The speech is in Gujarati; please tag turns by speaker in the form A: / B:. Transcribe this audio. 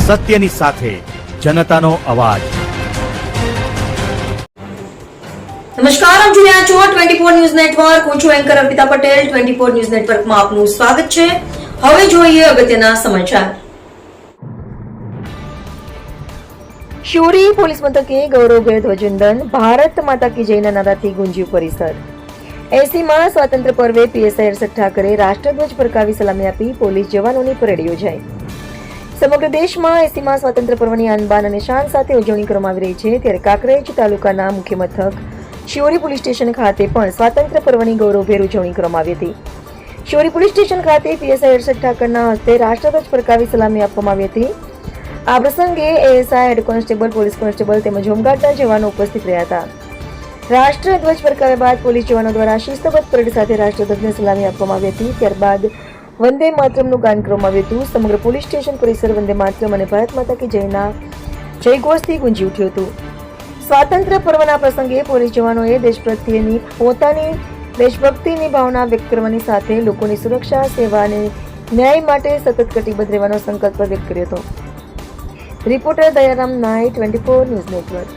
A: સત્યની સાથે જનતાનો અવાજ।
B: નમસ્કાર, આપ જોઈ રહ્યા છો 24 ન્યૂઝ નેટવર્ક। હું છું એન્કર અર્પિતા પટેલ। 24 ન્યૂઝ નેટવર્કમાં આપનું સ્વાગત છે। હવે જોઈએ અગત્યના સમાચાર। શિવરી પોલીસ મથકે ગૌરવભેર ધ્વજવંદન, ભારત માતા કી જયના નારાથી ગુંજ્યું પરિસર। 80માં સ્વાતંત્ર્ય પર્વે પીએસઆઈ હર્ષદ ઠાકરે રાષ્ટ્રધ્વજ ફરકાવી સલામી આપી। પોલીસ જવાનોની પરેડ યોજાઈ। સમગ્ર દેશમાં 80માં સ્વાતંત્ર્ય પર્વની આનબાન અને શાન સાથે ઉજવણી કરવામાં આવી રહી છે, ત્યારે કાંકરેજ તાલુકાના મુખ્ય મથક શિવરી પોલીસ સ્ટેશન ખાતે પણ સ્વાતંત્ર્ય પર્વની ગૌરવભેર ઉજવણી કરવામાં આવી હતી। શિવરી પોલીસ સ્ટેશન ખાતે પીએસઆઈ હર્ષદ ઠાકરના હસ્તે રાષ્ટ્રધ્વજ ફરકાવી સલામી આપવામાં આવી હતી। આ પ્રસંગે ASI, head constable, police constable તેમજ હોમગાર્ડના જવાનો ઉપસ્થિત રહ્યા હતા। રાષ્ટ્રધ્વજ ફરકાવ્યા બાદ પોલીસ જવાનો દ્વારા શિસ્તબદ્ધ પરેડ સાથે રાષ્ટ્રધ્વજને સલામી આપવામાં આવી હતી। ત્યારબાદ વંદે માતરમનું ગાન કરવામાં આવ્યું હતું। સમગ્ર પોલીસ સ્ટેશન પરિસર વંદે માતરમ અને ભારત માતા કી જયના જયઘોષથી ગુંજી ઉઠ્યું હતું। સ્વાતંત્ર્ય પર્વના પ્રસંગે પોલીસ જવાનોએ દેશ પ્રત્યેની પોતાની દેશભક્તિની ભાવના વ્યક્ત કરવાની સાથે લોકોની સુરક્ષા, સેવા અને ન્યાય માટે સતત કટિબદ્ધ રહેવાનો સંકલ્પ વ્યક્ત કર્યો હતો। રિપોર્ટર દયારામ નાય, 24 ન્યૂઝ નેટવર્ક।